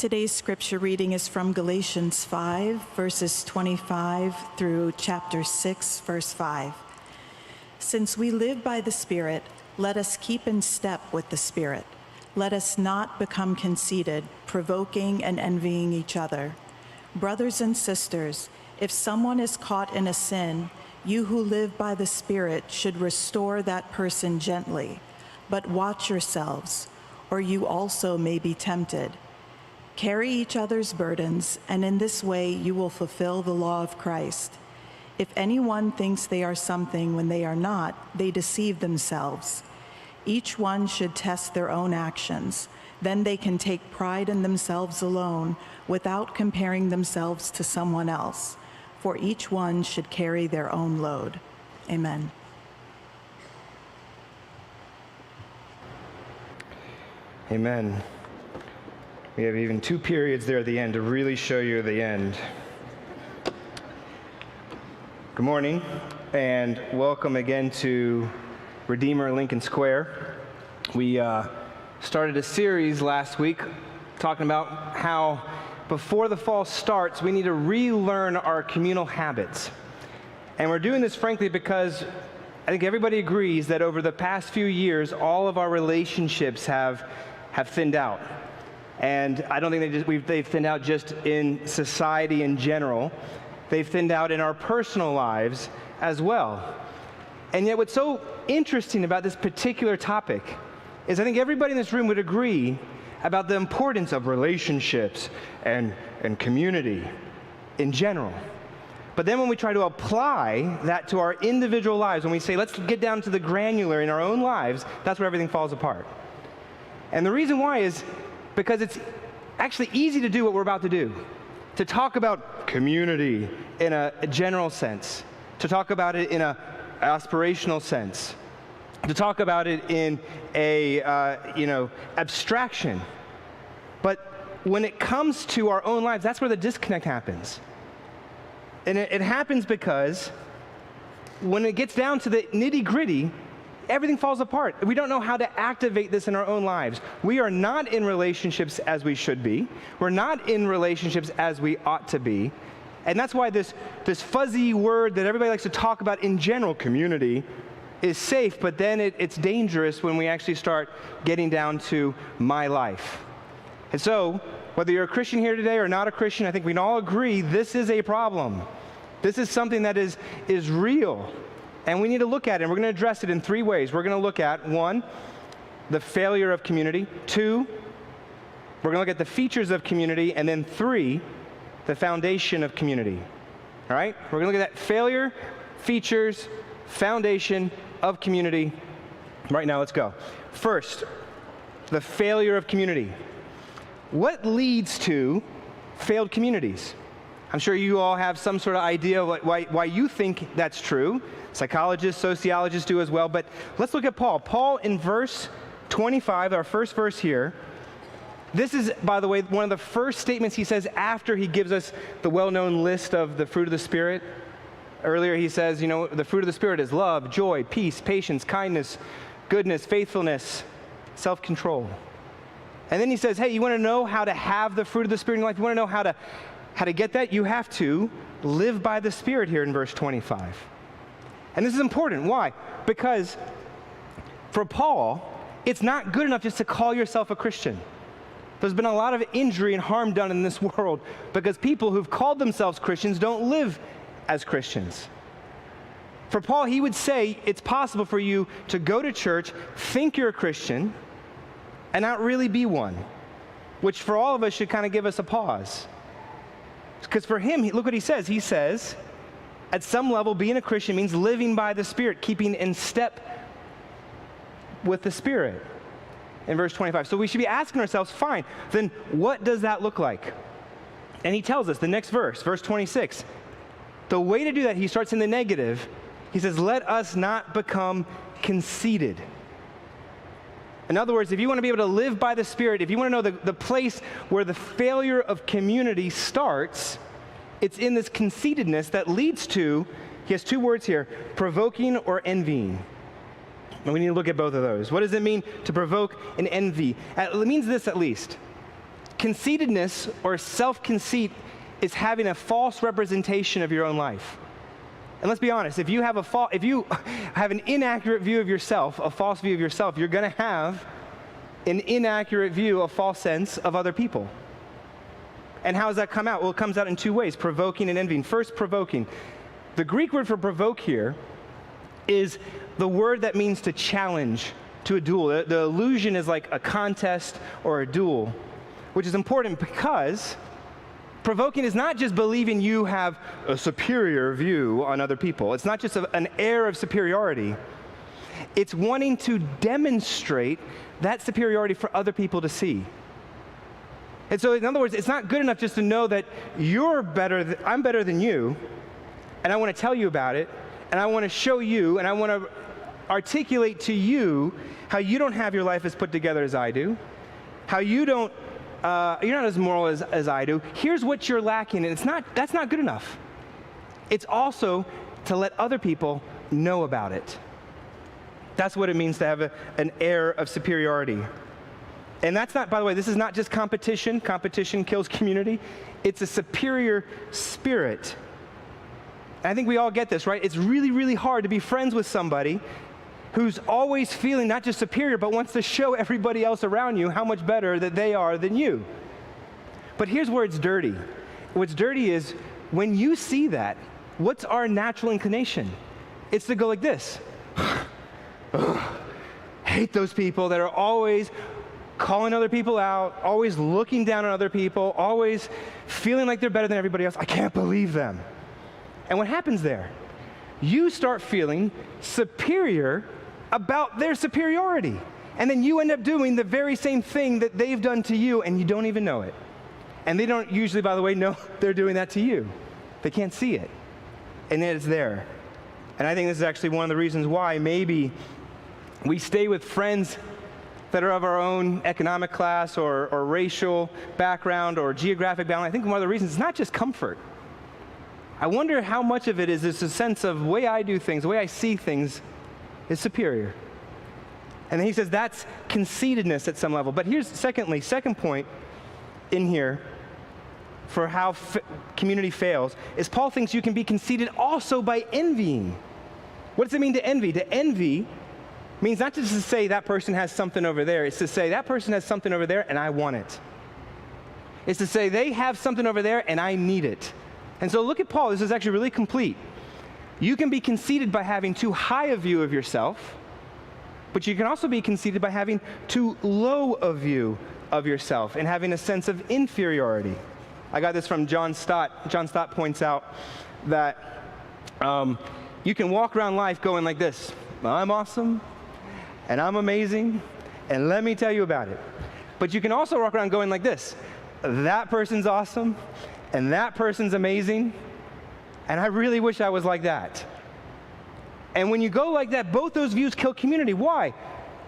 Today's scripture reading is from Galatians 5, verses 25 through chapter 6, verse 5. Since we live by the Spirit, let us keep in step with the Spirit. Let us not become conceited, provoking and envying each other. Brothers and sisters, if someone is caught in a sin, you who live by the Spirit should restore that person gently. But watch yourselves, or you also may be tempted. Carry each other's burdens, and in this way you will fulfill the law of Christ. If anyone thinks they are something when they are not, they deceive themselves. Each one should test their own actions. Then they can take pride in themselves alone without comparing themselves to someone else. For each one should carry their own load. Amen. Amen. We have even two periods there at the end to really show you the end. Good morning, and welcome again to Redeemer Lincoln Square. We started a series last week talking about how before the fall starts, we need to relearn our communal habits. And we're doing this, frankly, because I think everybody agrees that over the past few years, all of our relationships have thinned out. And I don't think they've thinned out just in society in general. They've thinned out in our personal lives as well. And yet what's so interesting about this particular topic is I think everybody in this room would agree about the importance of relationships and community in general. But then when we try to apply that to our individual lives, when we say, let's get down to the granular in our own lives, that's where everything falls apart. And the reason why is because it's actually easy to do what we're about to do, to talk about community in a general sense, to talk about it in an aspirational sense, to talk about it in a abstraction. But when it comes to our own lives, that's where the disconnect happens. And it happens because when it gets down to the nitty-gritty, everything falls apart. We don't know how to activate this in our own lives. We are not in relationships as we should be. We're not in relationships as we ought to be. And that's why this fuzzy word that everybody likes to talk about in general, community, is safe, but then it's dangerous when we actually start getting down to my life. And so, whether you're a Christian here today or not a Christian, I think we can all agree this is a problem. This is something that is real. And we need to look at it, and we're going to address it in three ways. We're going to look at, one, the failure of community. Two, we're going to look at the features of community. And then three, the foundation of community. All right? We're going to look at that failure, features, foundation of community. Right now, let's go. First, the failure of community. What leads to failed communities? I'm sure you all have some sort of idea of why you think that's true. Psychologists, sociologists do as well. But let's look at Paul. Paul in verse 25, our first verse here. This is, by the way, one of the first statements he says after he gives us the well-known list of the fruit of the Spirit. Earlier he says, the fruit of the Spirit is love, joy, peace, patience, kindness, goodness, faithfulness, self-control. And then he says, hey, you want to know how to have the fruit of the Spirit in your life? You want to know how to get that? You have to live by the Spirit here in verse 25. And this is important. Why? Because for Paul, it's not good enough just to call yourself a Christian. There's been a lot of injury and harm done in this world because people who've called themselves Christians don't live as Christians. For Paul, he would say it's possible for you to go to church, think you're a Christian, and not really be one, which for all of us should kind of give us a pause. Because for him, look what he says. He says, at some level, being a Christian means living by the Spirit, keeping in step with the Spirit in verse 25. So we should be asking ourselves, fine, then what does that look like? And he tells us, the next verse, verse 26, the way to do that, he starts in the negative. He says, let us not become conceited. In other words, if you want to be able to live by the Spirit, if you want to know the place where the failure of community starts, it's in this conceitedness that leads to, he has two words here, provoking or envying. And we need to look at both of those. What does it mean to provoke and envy? It means this at least. conceitedness or self-conceit is having a false representation of your own life. And let's be honest, if you have an inaccurate view of yourself, a false view of yourself, you're going to have an inaccurate view, a false sense of other people. And how does that come out? Well, it comes out in two ways, provoking and envying. First, provoking. The Greek word for provoke here is the word that means to challenge, to a duel. The allusion is like a contest or a duel, which is important because provoking is not just believing you have a superior view on other people. It's not just an air of superiority. It's wanting to demonstrate that superiority for other people to see. And so, in other words, it's not good enough just to know that I'm better than you, and I want to tell you about it, and I want to show you, and I want to articulate to you how you don't have your life as put together as I do, how you're not as moral as I do. Here's what you're lacking, and that's not good enough. It's also to let other people know about it. That's what it means to have an air of superiority. And that's not, by the way, this is not just competition. Competition kills community. It's a superior spirit. And I think we all get this, right? It's really, really hard to be friends with somebody who's always feeling not just superior, but wants to show everybody else around you how much better that they are than you. But here's where it's dirty. What's dirty is when you see that, what's our natural inclination? It's to go like this. Hate those people that are always calling other people out, always looking down on other people, always feeling like they're better than everybody else. I can't believe them. And what happens there? You start feeling superior about their superiority. And then you end up doing the very same thing that they've done to you, and you don't even know it. And they don't usually, by the way, know they're doing that to you. They can't see it. And yet it's there. And I think this is actually one of the reasons why maybe we stay with friends that are of our own economic class or racial background or geographic background. I think one of the reasons is not just comfort. I wonder how much of it is this a sense of the way I do things, the way I see things is superior. And then he says that's conceitedness at some level. But here's second point in here for how community fails is Paul thinks you can be conceited also by envying. What does it mean to envy? To envy means not just to say that person has something over there. It's to say that person has something over there and I want it. It's to say they have something over there and I need it. And so look at Paul. This is actually really complete. You can be conceited by having too high a view of yourself, but you can also be conceited by having too low a view of yourself and having a sense of inferiority. I got this from John Stott. John Stott points out that you can walk around life going like this. I'm awesome, and I'm amazing, and let me tell you about it. But you can also walk around going like this. That person's awesome, and that person's amazing, and I really wish I was like that. And when you go like that, both those views kill community. Why?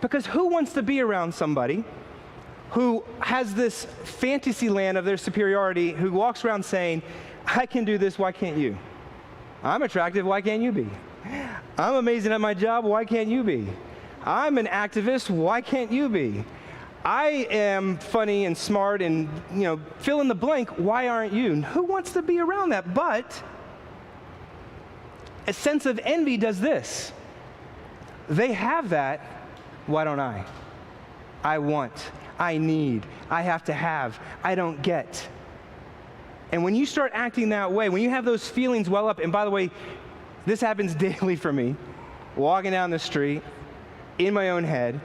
Because who wants to be around somebody who has this fantasy land of their superiority, who walks around saying, I can do this, why can't you? I'm attractive, why can't you be? I'm amazing at my job, why can't you be? I'm an activist, why can't you be? I am funny and smart and, fill in the blank, why aren't you? Who wants to be around that? But a sense of envy does this. They have that, why don't I? I want, I need, I have to have, I don't get. And when you start acting that way, when you have those feelings well up, and by the way, this happens daily for me, walking down the street, in my own head,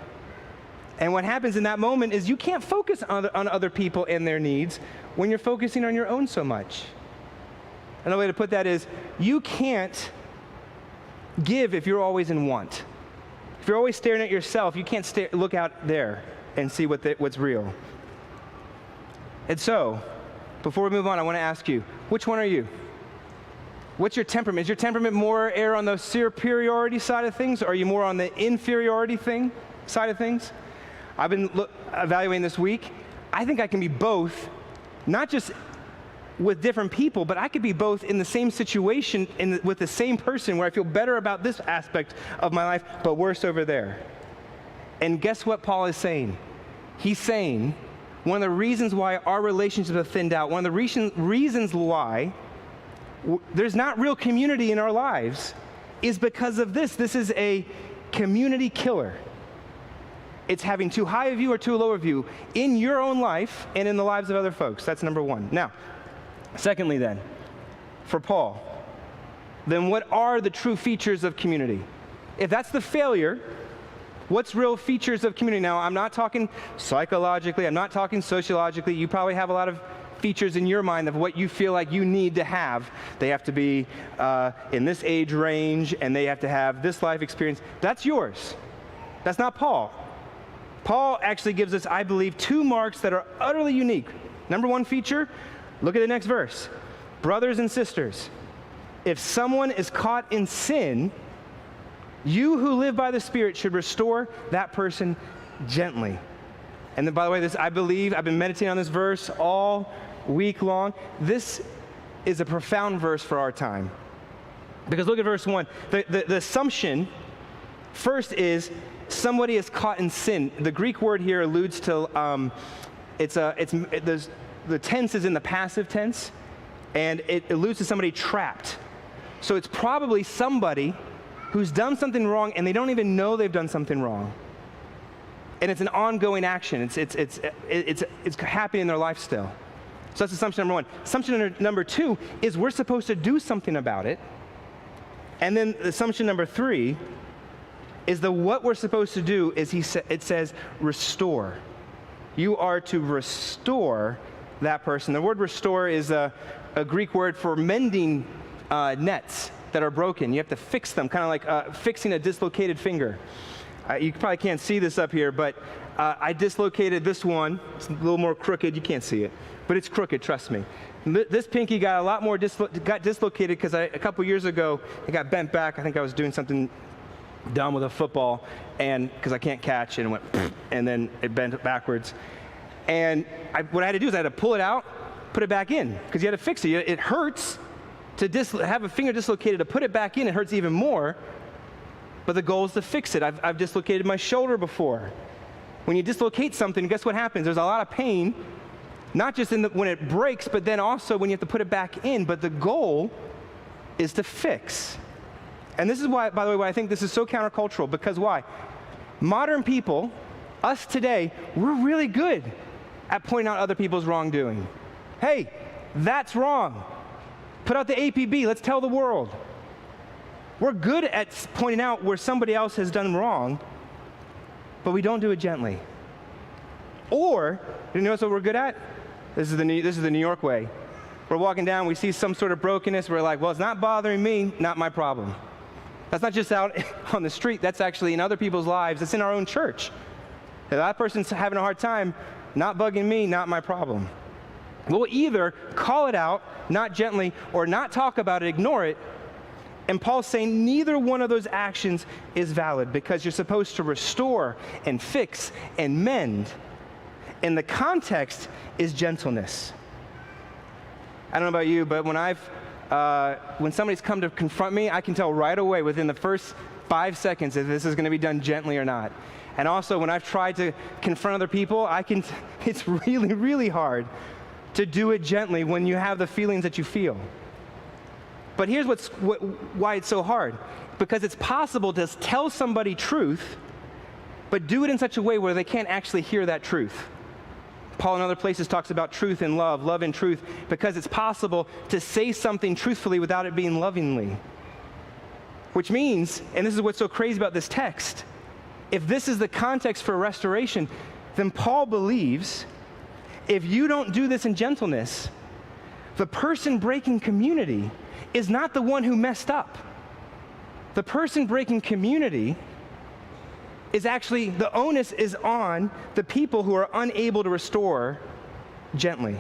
and what happens in that moment is you can't focus on other people and their needs when you're focusing on your own so much. Another way to put that is you can't give if you're always in want. If you're always staring at yourself, you can't look out there and see what's real. And so, before we move on, I want to ask you, which one are you? What's your temperament? Is your temperament more err on the superiority side of things, or are you more on the inferiority side of things? I've been evaluating this week. I think I can be both, not just with different people, but I could be both in the same situation with the same person where I feel better about this aspect of my life, but worse over there. And guess what Paul is saying? He's saying, one of the reasons why our relationships have thinned out, one of the reasons why there's not real community in our lives is because of this. This is a community killer. It's having too high a view or too low a view in your own life and in the lives of other folks. That's number one. Now, secondly then, for Paul, then what are the true features of community? If that's the failure, what's real features of community? Now, I'm not talking psychologically, I'm not talking sociologically. You probably have a lot of features in your mind of what you feel like you need to have. They have to be in this age range, and they have to have this life experience. That's yours. That's not Paul. Paul actually gives us, I believe, two marks that are utterly unique. Number one feature, look at the next verse. Brothers and sisters, if someone is caught in sin, you who live by the Spirit should restore that person gently. And then, by the way, this, I believe, I've been meditating on this verse all week long. This is a profound verse for our time. Because look at verse 1. The assumption first is somebody is caught in sin. The Greek word here alludes to, the tense is in the passive tense, and it alludes to somebody trapped. So it's probably somebody who's done something wrong and they don't even know they've done something wrong. And it's an ongoing action. It's happening in their life still. So that's assumption number one. Assumption number two is we're supposed to do something about it. And then assumption number three is what we're supposed to do is it says restore. You are to restore that person. The word restore is a Greek word for mending nets that are broken. You have to fix them, kind of like fixing a dislocated finger. You probably can't see this up here, but I dislocated this one. It's a little more crooked. You can't see it, but it's crooked, trust me. This pinky got a lot more dislocated because a couple years ago, it got bent back. I think I was doing something dumb with a football, and because I can't catch, and it went, and then it bent backwards. And what I had to do is I had to pull it out, put it back in, because you had to fix it. It hurts to have a finger dislocated. To put it back in, it hurts even more. But the goal is to fix it. I've dislocated my shoulder before. When you dislocate something, guess what happens? There's a lot of pain, not just when it breaks, but then also when you have to put it back in. But the goal is to fix. And this is why, by the way, why I think this is so countercultural. Because why? Modern people, us today, we're really good at pointing out other people's wrongdoing. Hey, that's wrong. Put out the APB. Let's tell the world. We're good at pointing out where somebody else has done wrong, but we don't do it gently. Or, you know what we're good at? This is the New York way. We're walking down, we see some sort of brokenness, we're like, well, it's not bothering me, not my problem. That's not just out on the street, that's actually in other people's lives, it's in our own church. If that person's having a hard time, not bugging me, not my problem. We'll either call it out, not gently, or not talk about it, ignore it. And Paul's saying neither one of those actions is valid because you're supposed to restore and fix and mend. And the context is gentleness. I don't know about you, but when somebody's come to confront me, I can tell right away within the first 5 seconds if this is going to be done gently or not. And also when I've tried to confront other people, it's really, really hard to do it gently when you have the feelings that you feel. But here's why it's so hard. Because it's possible to tell somebody truth, but do it in such a way where they can't actually hear that truth. Paul in other places talks about truth and love and truth, because it's possible to say something truthfully without it being lovingly. Which means, and this is what's so crazy about this text, if this is the context for restoration, then Paul believes if you don't do this in gentleness, the person breaking community is not the one who messed up. The person breaking community is actually, the onus is on the people who are unable to restore gently.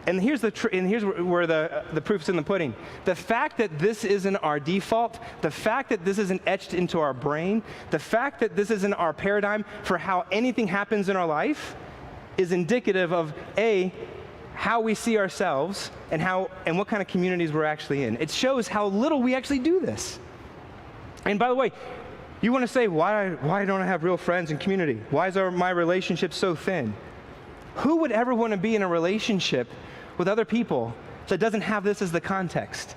And here's where the proof's in the pudding. The fact that this isn't our default, the fact that this isn't etched into our brain, the fact that this isn't our paradigm for how anything happens in our life is indicative of how we see ourselves and what kind of communities we're actually in. It shows how little we actually do this. And by the way, you want to say, why don't I have real friends and community? Why is my relationship so thin? Who would ever want to be in a relationship with other people that doesn't have this as the context?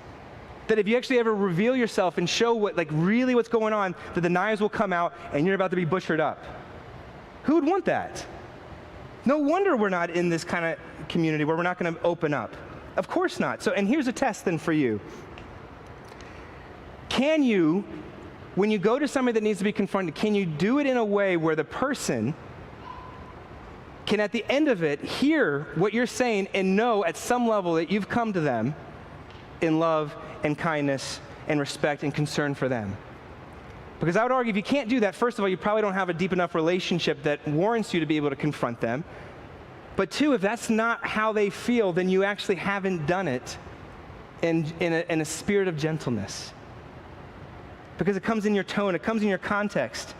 That if you actually ever reveal yourself and show really what's going on, that the knives will come out and you're about to be butchered up. Who would want that? No wonder we're not in this kind of community where we're not going to open up. Of course not. So, and here's a test then for you. Can you, when you go to somebody that needs to be confronted, can you do it in a way where the person can at the end of it hear what you're saying and know at some level that you've come to them in love and kindness and respect and concern for them? Because I would argue if you can't do that, first of all, you probably don't have a deep enough relationship that warrants you to be able to confront them. But two, if that's not how they feel, then you actually haven't done it in a spirit of gentleness. Because it comes in your tone, it comes in your context.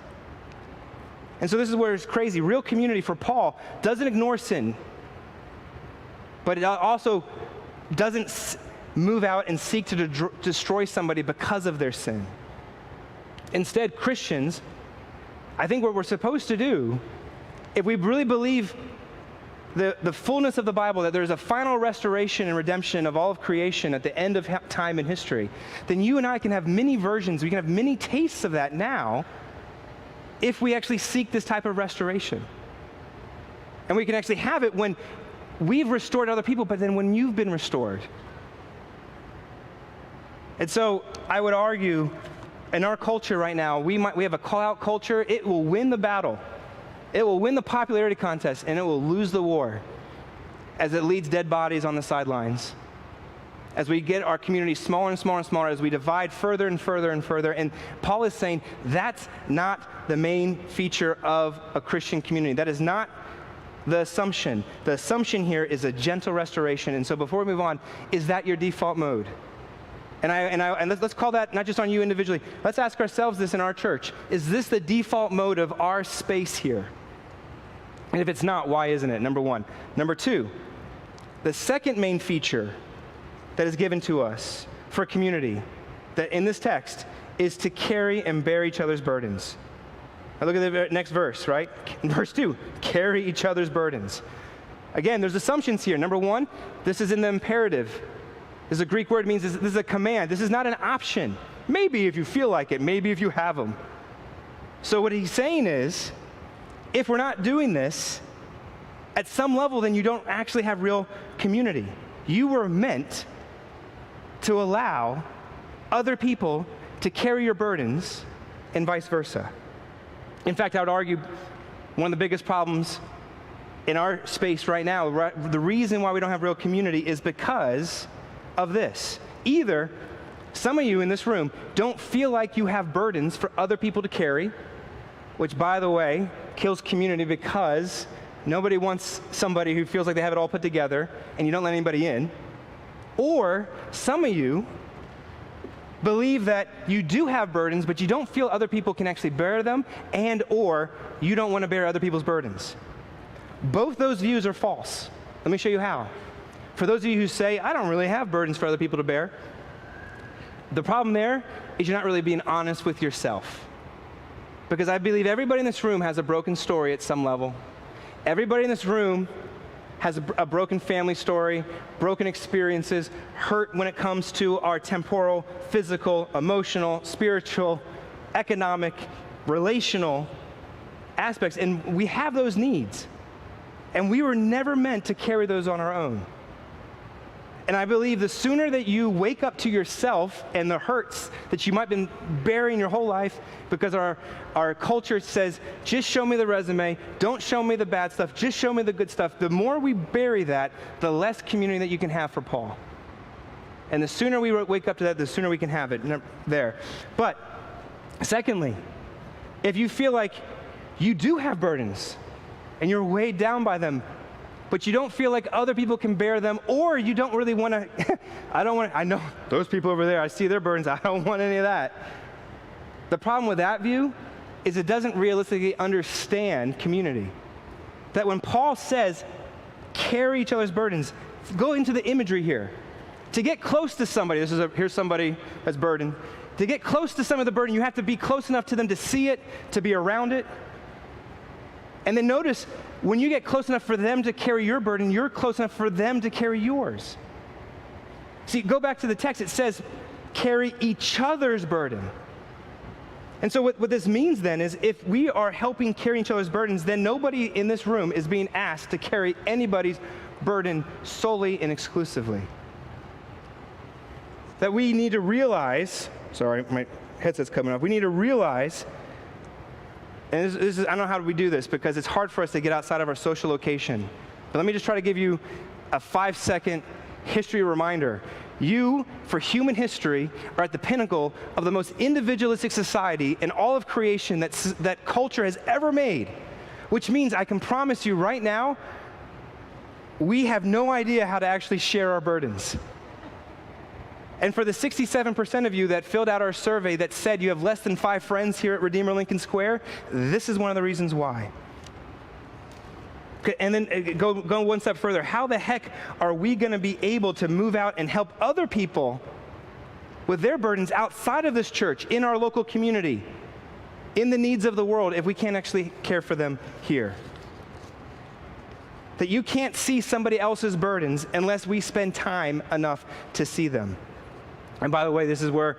And so this is where it's crazy. Real community for Paul doesn't ignore sin, but it also doesn't move out and seek to destroy somebody because of their sin. Instead, Christians, I think what we're supposed to do, if we really believe the fullness of the Bible, that there's a final restoration and redemption of all of creation at the end of time and history, then you and I can have many versions, we can have many tastes of that now, if we actually seek this type of restoration. And we can actually have it when we've restored other people, but then when you've been restored. And so I would argue, in our culture right now, we have a call-out culture. It will win the battle. It will win the popularity contest, and it will lose the war as it leads dead bodies on the sidelines. As we get our community smaller and smaller and smaller, as we divide further and further and further. And Paul is saying that's not the main feature of a Christian community. That is not the assumption. The assumption here is a gentle restoration. And so before we move on, is that your default mode? And let's call that not just on you individually. Let's ask ourselves this in our church. Is this the default mode of our space here? And if it's not, why isn't it? Number one. Number two, the second main feature that is given to us for community, that in this text, is to carry and bear each other's burdens. Now look at the next verse, right? Verse 2, carry each other's burdens. Again, there's assumptions here. Number one, this is in the imperative. This is a Greek word, means this is a command. This is not an option. Maybe if you feel like it, maybe if you have them. So what he's saying is, if we're not doing this, at some level, then you don't actually have real community. You were meant to allow other people to carry your burdens and vice versa. In fact, I would argue one of the biggest problems in our space right now, the reason why we don't have real community is because of this. Either some of you in this room don't feel like you have burdens for other people to carry, which, by the way, kills community because nobody wants somebody who feels like they have it all put together and you don't let anybody in. Or some of you believe that you do have burdens, but you don't feel other people can actually bear them, and or you don't want to bear other people's burdens. Both those views are false. Let me show you how. For those of you who say, I don't really have burdens for other people to bear, the problem there is you're not really being honest with yourself. Because I believe everybody in this room has a broken story at some level. Everybody in this room has a broken family story, broken experiences, hurt when it comes to our temporal, physical, emotional, spiritual, economic, relational aspects. And we have those needs. And we were never meant to carry those on our own. And I believe the sooner that you wake up to yourself and the hurts that you might have been bearing your whole life, because our culture says, just show me the resume, don't show me the bad stuff, just show me the good stuff. The more we bury that, the less community that you can have for Paul. And the sooner we wake up to that, the sooner we can have it there. But secondly, if you feel like you do have burdens and you're weighed down by them, but you don't feel like other people can bear them, or you don't really want to, I know those people over there, I see their burdens, I don't want any of that. The problem with that view is it doesn't realistically understand community. That when Paul says, carry each other's burdens, go into the imagery here. To get close to somebody, here's somebody that's burdened. To get close to some of the burden, you have to be close enough to them to see it, to be around it. And then notice, when you get close enough for them to carry your burden, you're close enough for them to carry yours. See, go back to the text. It says, carry each other's burden. And so what this means then is if we are helping carry each other's burdens, then nobody in this room is being asked to carry anybody's burden solely and exclusively. That we need to realize, sorry, my headset's coming up. We need to realize, and this is, I don't know how we do this because it's hard for us to get outside of our social location. But let me just try to give you a 5-second history reminder. You, for human history, are at the pinnacle of the most individualistic society in all of creation that culture has ever made, which means I can promise you right now, we have no idea how to actually share our burdens. And for the 67% of you that filled out our survey that said you have less than 5 friends here at Redeemer Lincoln Square, this is one of the reasons why. And then go one step further. How the heck are we going to be able to move out and help other people with their burdens outside of this church, in our local community, in the needs of the world, if we can't actually care for them here? That you can't see somebody else's burdens unless we spend time enough to see them. And by the way, this is where,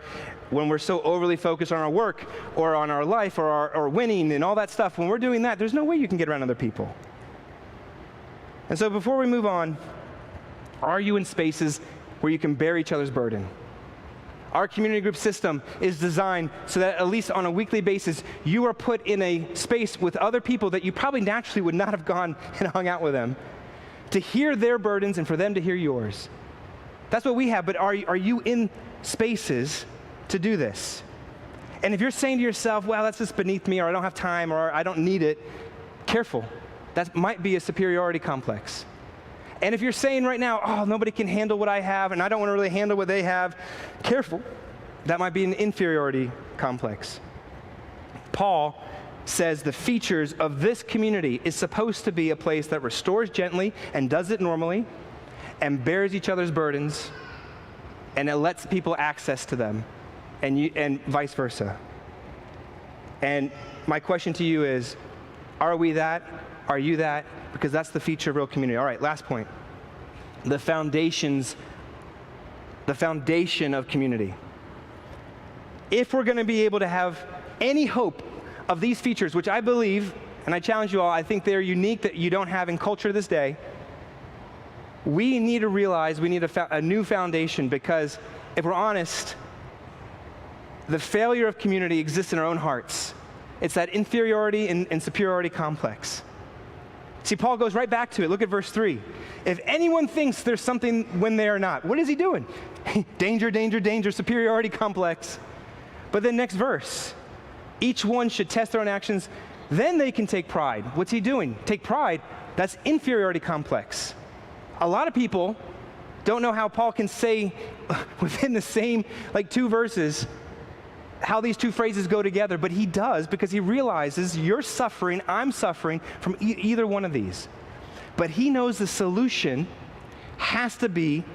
when we're so overly focused on our work or on our life or winning and all that stuff, when we're doing that, there's no way you can get around other people. And so before we move on, are you in spaces where you can bear each other's burden? Our community group system is designed so that at least on a weekly basis, you are put in a space with other people that you probably naturally would not have gone and hung out with them, to hear their burdens and for them to hear yours. That's what we have, but are you in spaces to do this? And if you're saying to yourself, well, that's just beneath me, or I don't have time, or I don't need it, careful. That might be a superiority complex. And if you're saying right now, oh, nobody can handle what I have, and I don't want to really handle what they have, careful. That might be an inferiority complex. Paul says the features of this community is supposed to be a place that restores gently and does it normally, and bears each other's burdens, and it lets people access to them, and vice versa. And my question to you is, are we that? Are you that? Because that's the feature of real community. All right, last point. The foundation of community. If we're going to be able to have any hope of these features, which I believe, and I challenge you all, I think they're unique that you don't have in culture this day, we need to realize we need a new foundation, because if we're honest, the failure of community exists in our own hearts. It's that inferiority and superiority complex. See, Paul goes right back to it. Look at verse 3. If anyone thinks there's something when they are not, what is he doing? Danger, danger, danger, superiority complex. But then next verse, each one should test their own actions, then they can take pride. What's he doing? Take pride. That's inferiority complex. A lot of people don't know how Paul can say within the same, 2 verses, how these 2 phrases go together, but he does, because he realizes you're suffering, I'm suffering from either one of these. But he knows the solution has to be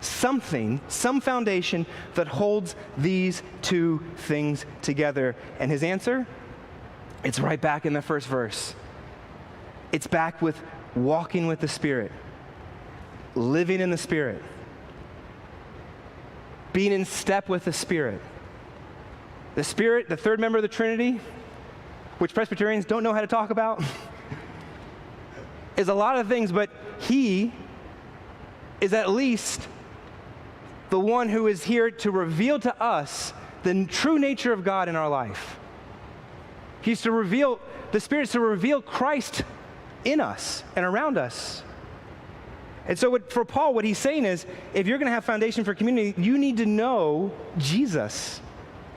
some foundation that holds these 2 things together. And his answer? It's right back in the first verse. It's back with walking with the Spirit, living in the Spirit, being in step with the Spirit. The Spirit, the third member of the Trinity, which Presbyterians don't know how to talk about, is a lot of things, but he is at least the one who is here to reveal to us the true nature of God in our life. He's to reveal, the Spirit's to reveal Christ in us and around us. And so for Paul, what he's saying is, if you're going to have foundation for community, you need to know Jesus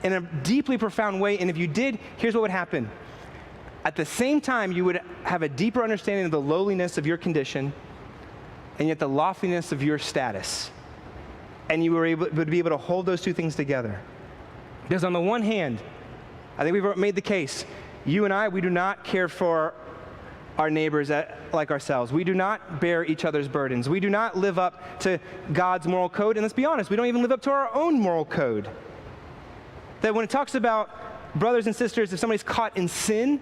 in a deeply profound way. And if you did, here's what would happen. At the same time, you would have a deeper understanding of the lowliness of your condition, and yet the loftiness of your status. And you would be able to hold those 2 things together. Because on the one hand, I think we've made the case, you and I, we do not care for our neighbors like ourselves. We do not bear each other's burdens. We do not live up to God's moral code. And let's be honest, we don't even live up to our own moral code. That when it talks about brothers and sisters, if somebody's caught in sin,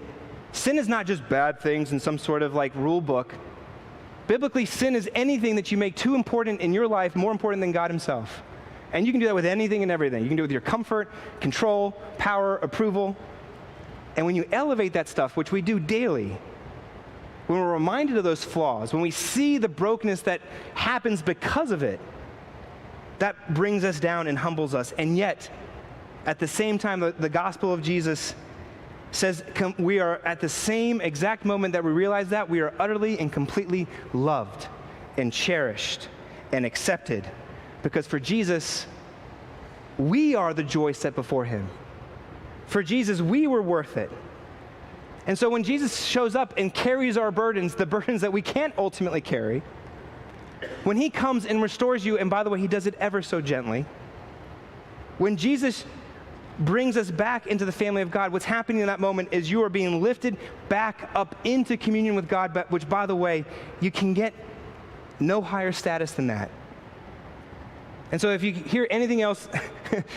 Sin is not just bad things in some sort of like rule book. Biblically, sin is anything that you make too important in your life, more important than God himself. And you can do that with anything and everything. You can do it with your comfort, control, power, approval. And when you elevate that stuff, which we do daily, when we're reminded of those flaws, when we see the brokenness that happens because of it, that brings us down and humbles us. And yet, at the same time, the gospel of Jesus says we are at the same exact moment that we realize that, we are utterly and completely loved and cherished and accepted. Because for Jesus, we are the joy set before him. For Jesus, we were worth it. And so when Jesus shows up and carries our burdens, the burdens that we can't ultimately carry, when he comes and restores you, and by the way, he does it ever so gently, when Jesus brings us back into the family of God, what's happening in that moment is you are being lifted back up into communion with God, which, by the way, you can get no higher status than that. And so if you hear anything else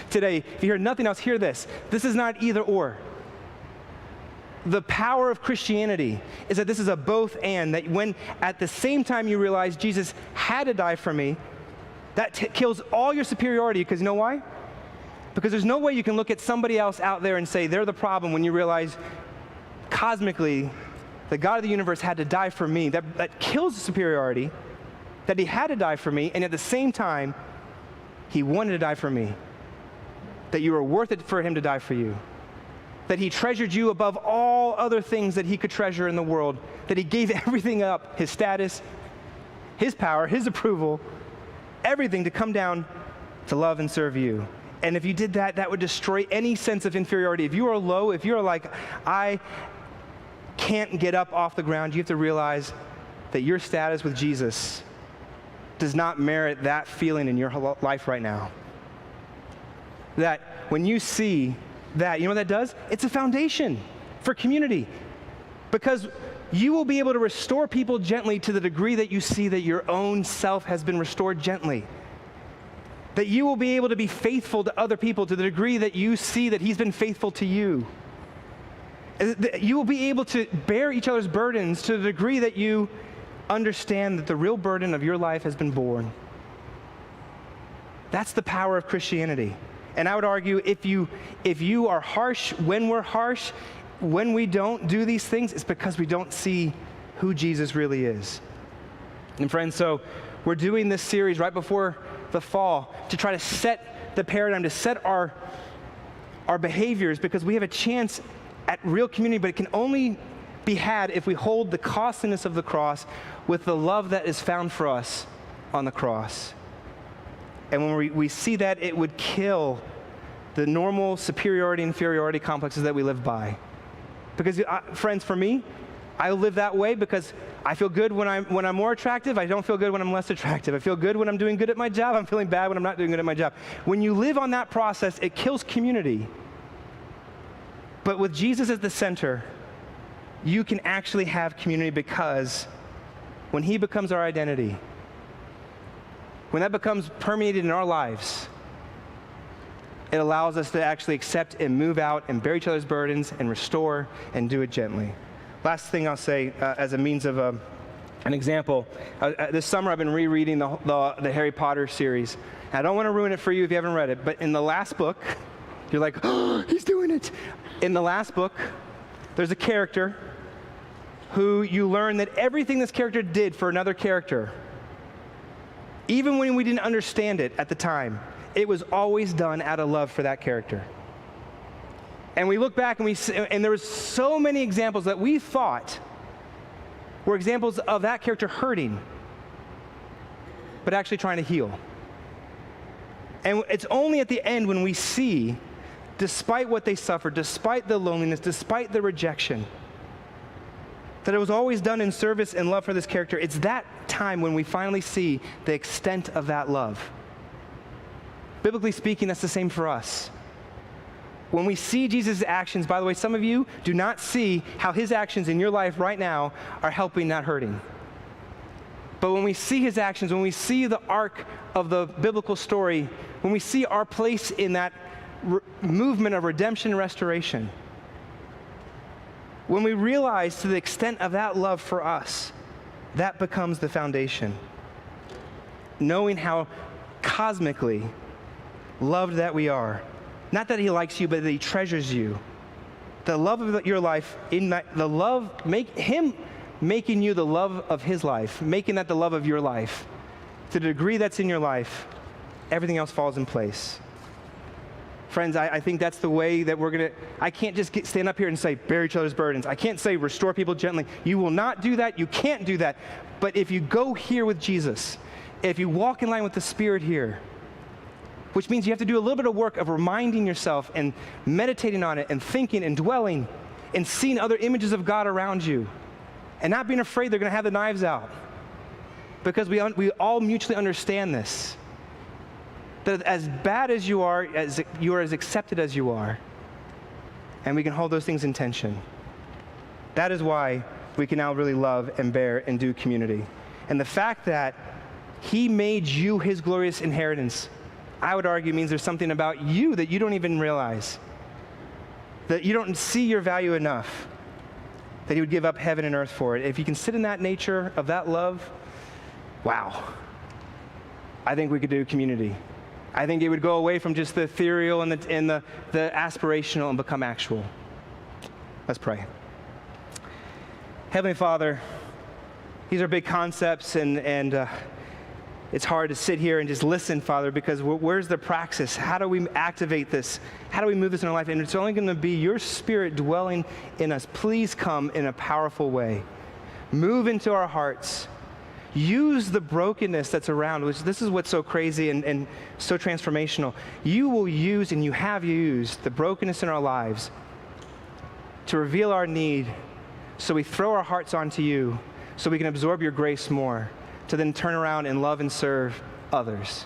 today, if you hear nothing else, hear this. This is not either or. The power of Christianity is that this is a both and, that when at the same time you realize Jesus had to die for me, that kills all your superiority, because you know why? Because there's no way you can look at somebody else out there and say they're the problem when you realize cosmically the God of the universe had to die for me. That kills the superiority, that he had to die for me, and at the same time, he wanted to die for me. That you were worth it for him to die for you. That he treasured you above all other things that he could treasure in the world. That he gave everything up, his status, his power, his approval, everything to come down to love and serve you. And if you did that, that would destroy any sense of inferiority. If you are low, if you're like, I can't get up off the ground, you have to realize that your status with Jesus does not merit that feeling in your life right now. That when you see that, you know what that does? It's a foundation for community. Because you will be able to restore people gently to the degree that you see that your own self has been restored gently. That you will be able to be faithful to other people to the degree that you see that he's been faithful to you. You will be able to bear each other's burdens to the degree that you understand that the real burden of your life has been borne. That's the power of Christianity. And I would argue if you are harsh when we're harsh, when we don't do these things, it's because we don't see who Jesus really is. And friends, so we're doing this series right before the fall to try to set the paradigm, to set our behaviors, because we have a chance at real community, but it can only be had if we hold the costliness of the cross with the love that is found for us on the cross. And when we see that, it would kill the normal superiority and inferiority complexes that we live by. Because, friends, for me, I live that way because I feel good when I'm more attractive. I don't feel good when I'm less attractive. I feel good when I'm doing good at my job. I'm feeling bad when I'm not doing good at my job. When you live on that process, it kills community. But with Jesus at the center, you can actually have community, because when he becomes our identity, when that becomes permeated in our lives, it allows us to actually accept and move out and bear each other's burdens and restore and do it gently. Last thing I'll say as a means of an example, this summer I've been rereading the Harry Potter series. I don't want to ruin it for you if you haven't read it, but in the last book, you're like, oh, he's doing it. In the last book, there's a character who you learn that everything this character did for another character, even when we didn't understand it at the time, it was always done out of love for that character. And we look back and there was so many examples that we thought were examples of that character hurting, but actually trying to heal. And it's only at the end when we see, despite what they suffered, despite the loneliness, despite the rejection, that it was always done in service and love for this character. It's that time when we finally see the extent of that love. Biblically speaking, that's the same for us. When we see Jesus' actions, by the way, some of you do not see how his actions in your life right now are helping, not hurting. But when we see his actions, when we see the arc of the biblical story, when we see our place in that movement of redemption and restoration, When we realize to the extent of that love for us, that becomes the foundation. Knowing how cosmically loved that we are. Not that he likes you, but that he treasures you. The love of your life, him making you the love of his life, making that the love of your life. To the degree that's in your life, everything else falls in place. Friends, I think that's the way that I can't just stand up here and say, bear each other's burdens. I can't say, restore people gently. You will not do that. You can't do that. But if you go here with Jesus, if you walk in line with the Spirit here, which means you have to do a little bit of work of reminding yourself and meditating on it and thinking and dwelling and seeing other images of God around you and not being afraid they're going to have the knives out. Because we all mutually understand this. That as bad as you are as accepted as you are. And we can hold those things in tension. That is why we can now really love and bear and do community. And the fact that he made you his glorious inheritance, I would argue means there's something about you that you don't even realize. That you don't see your value enough. That he would give up heaven and earth for it. If you can sit in that nature of that love, wow. I think we could do community. I think it would go away from just the ethereal and the aspirational and become actual. Let's pray. Heavenly Father, these are big concepts and it's hard to sit here and just listen, Father, because where's the praxis? How do we activate this? How do we move this in our life? And it's only going to be your Spirit dwelling in us. Please come in a powerful way. Move into our hearts. Use the brokenness that's around, which this is what's so crazy and so transformational. You will use, and you have used, the brokenness in our lives to reveal our need so we throw our hearts onto you so we can absorb your grace more, to then turn around and love and serve others.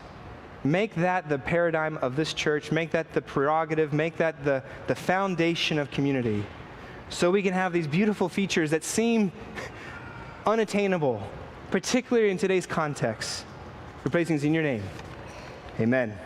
Make that the paradigm of this church. Make that the prerogative. Make that the foundation of community so we can have these beautiful features that seem unattainable, particularly in today's context. We pray things in your name. Amen.